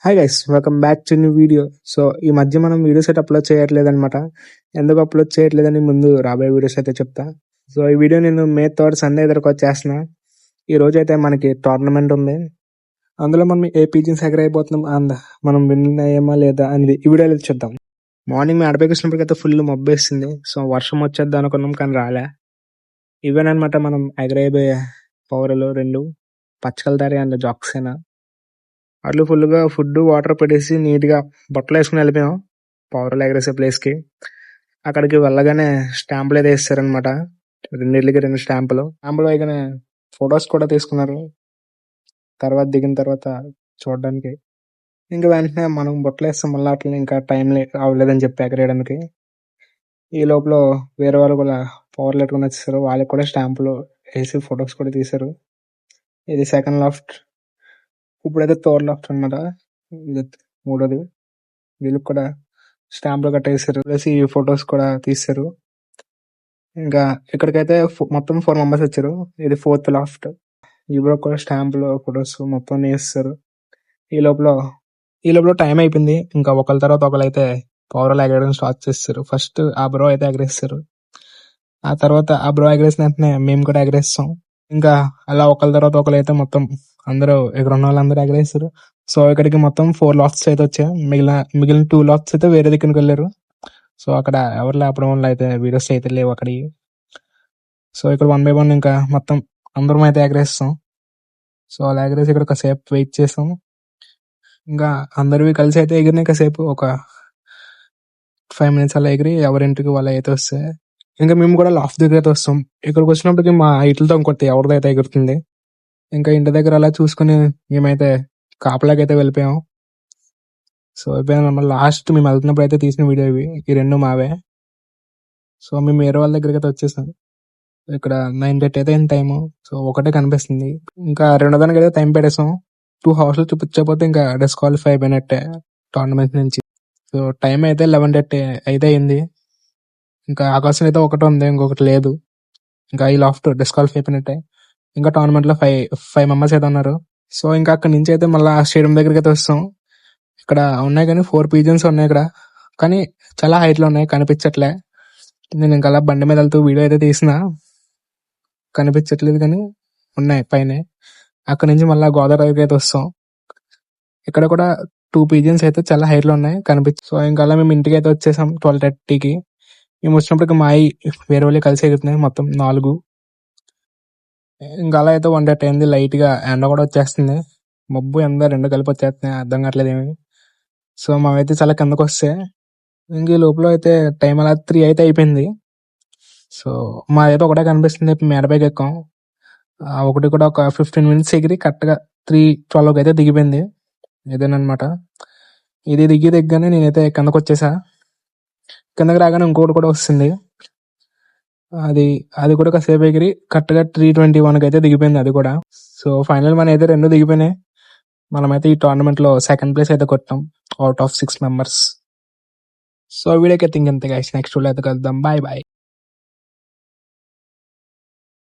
Hi guys, welcome back to new video. So ఈ మధ్య మనం వీడియోస్ అయితే అప్లోడ్ చేయట్లేదు అనమాట. ఎందుకు అప్లోడ్ చేయట్లేదని ముందు రాబోయే వీడియోస్ అయితే చెప్తా. సో ఈ వీడియో నేను మే 3 సండే ఎదురుకు వచ్చేస్తున్నా. ఈ రోజు అయితే మనకి టోర్నమెంట్ ఉంది. అందులో మనం ఏ పీజిన్స్ ఎగర అయిపోతున్నాం అండ్ మనం విన్ అయ్యామా లేదా అనేది ఈ వీడియోలో చూద్దాం. మార్నింగ్ మేము అడపైకి వచ్చినప్పటికైతే ఫుల్ మబ్బేసింది. సో వర్షం వచ్చేద్దాం అనుకున్నాం కానీ రాలే. ఇవేనమాట మనం ఎగరైపోయే పౌరలు రెండు, పచ్చకలదారి అండ్ జాక్సేనా. అట్లు ఫుల్గా ఫుడ్ వాటర్ పెట్టేసి నీట్గా బట్టలు వేసుకుని వెళ్ళిపోయాం పౌరాలు ఎగరేసే ప్లేస్కి. అక్కడికి వెళ్ళగానే స్టాంపులు అయితే వేస్తారనమాట. రెండింటికి 2 స్టాంపులు అయిగానే ఫొటోస్ కూడా తీసుకున్నారు. తర్వాత దిగిన తర్వాత చూడడానికి ఇంకా వెంటనే మనం బొట్టలు వేస్తాం. మళ్ళీ అట్లా ఇంకా టైం అవ్వలేదని చెప్పి ఎగరేయడానికి. ఈ లోపల వేరే వాళ్ళు కూడా పవర్లు ఎట్టుకుని వచ్చేసారు. వాళ్ళకి కూడా స్టాంపులు వేసి ఫొటోస్ కూడా తీశారు. ఇది సెకండ్ లాఫ్ట్. ఇప్పుడైతే థర్డ్ లాఫ్ట్ అనమాట. ఇది మూడోది. వీళ్ళకి కూడా స్టాంపులు కట్టేసారు, ప్లస్ ఈ ఫొటోస్ కూడా తీశారు. ఇంకా ఇక్కడికైతే మొత్తం 4 మెంబర్స్ వచ్చారు. ఇది ఫోర్త్ లాఫ్ట్. ఇప్పుడు కూడా స్టాంపులు ఫొటోస్ మొత్తం వేస్తారు. ఈ లోపల టైం అయిపోయింది. ఇంకా ఒకరి తర్వాత ఒకరు అయితే పౌరాలు ఎగరడం స్టార్ట్ చేస్తారు. ఫస్ట్ ఆ బ్రో అయితే ఎగరేస్తారు. ఆ తర్వాత ఆ బ్రో ఎగరేసిన వెంటనే మేము కూడా ఎగరేస్తాం. ఇంకా అలా ఒకరి తర్వాత ఒకరు అయితే మొత్తం అందరూ ఇక్కడ ఉన్న వాళ్ళందరూ ఎగరేస్తారు. సో ఇక్కడికి మొత్తం 4 లాఫ్ట్స్ అయితే వచ్చాయి. మిగిలిన 2 లాఫ్ట్స్ అయితే వేరే దగ్గరికి వెళ్ళారు. సో అక్కడ ఎవరు లేపడం వల్ల అయితే వీడియోస్ అయితే లేవు అక్కడికి. సో ఇక్కడ 1 by 1 ఇంకా మొత్తం అందరం అయితే ఎగరేస్తాం. సో అలా ఎగరేసి ఇక్కడ కాసేపు వెయిట్ చేస్తాం. ఇంకా అందరివి కలిసి అయితే ఎగిరినాయి. కాసేపు ఒక 5 minutes అలా ఎగిరి ఎవరింటికి వాళ్ళ అయితే వస్తే ఇంకా మేము కూడా లాఫ్ట్ దగ్గర అయితే వస్తాం. ఇక్కడికి వచ్చినప్పటికి మా ఇట్లతో ఇంకొకటి ఎవరిదైతే ఎగురుతుంది. ఇంకా ఇంటి దగ్గర అలా చూసుకుని మేమైతే కాపలాకైతే వెళ్ళిపోయాం. సో అయిపోయాం. లాస్ట్ మేము వెళ్తున్నప్పుడు అయితే తీసిన వీడియో ఇవి. ఈ 2 మావే. సో మేము వేరే వాళ్ళ దగ్గరికి అయితే వచ్చేసాం. ఇక్కడ 9:30 అయితే టైము. సో ఒకటే కనిపిస్తుంది. ఇంకా రెండో దానికి అయితే టైం పెట్టేసాం. 2 hours చూపించకపోతే ఇంకా డిస్క్వాలిఫై అయిపోయినట్టే టోర్నమెంట్ నుంచి. సో టైం అయితే 11:30 అయితే అయింది. ఇంకా ఆకాశం అయితే ఒకటి ఉంది, ఇంకొకటి లేదు. ఇంకా ఈ లాఫ్ట్ డిస్క్వాలిఫై అయిపోయినట్టే. ఇంకా టోర్నమెంట్ లో 5 మెంబర్స్ అయితే ఉన్నారు. సో ఇంకా అక్కడి నుంచి అయితే మళ్ళీ స్టేడియం దగ్గరికి అయితే వస్తాం. ఇక్కడ ఉన్నాయి కానీ 4 పీజన్స్ ఉన్నాయి ఇక్కడ. కానీ చాలా హైట్ లో ఉన్నాయి, కనిపించట్లే. నేను ఇంకా అలా బండి మీద వెళ్తూ వీడియో అయితే తీసిన, కనిపించట్లేదు కానీ ఉన్నాయి పైన. అక్కడ నుంచి మళ్ళీ గోదావరికి అయితే వస్తాం. ఇక్కడ కూడా 2 పీజన్స్ అయితే చాలా హైట్ లో ఉన్నాయి, సో ఇంకా అలా మేము ఇంటికి అయితే వచ్చేసాం 12:30కి. మేము వచ్చినప్పటికి మా వేరే వాళ్ళు కలిసి ఎగురుతున్నాయి మొత్తం 4. ఇంకా అలా అయితే 1:30 అయింది. లైట్ గా ఎండ కూడా వచ్చేస్తుంది. మబ్బు ఎండ 2 కలిపి వచ్చేస్తున్నాయి, అర్థం కావట్లేదు ఏమి. సో మావైతే చాలా కిందకు వస్తే ఇంక ఈ లోపల అయితే టైం అలా 3 అయితే అయిపోయింది. సో మాదైతే ఒకటే కనిపిస్తుంది. మేడపైకి ఎక్కాం. ఒకటి కూడా ఒక 15 minutes ఎగిరి కరెక్ట్ గా 3:12 అయితే దిగిపోయింది. ఇదేనమాట. ఇది దిగ్గానే నేనైతే కిందకు వచ్చేసా. కిందకి రాగానే ఇంకోటి కూడా వస్తుంది. అది కూడా కాసేపు ఎగిరి కరెక్ట్ గా 3:21 అయితే దిగిపోయింది అది కూడా. సో ఫైనల్ మన అయితే 2 దిగిపోయినాయి. మనమైతే ఈ టోర్నమెంట్ లో సెకండ్ ప్లేస్ అయితే కొట్టాం అవుట్ ఆఫ్ 6 members. సో వీడియోకి అయితే ఇంకెంత గైస్. నెక్స్ట్ వీడియో అయితే కలుద్దాం. Bye bye.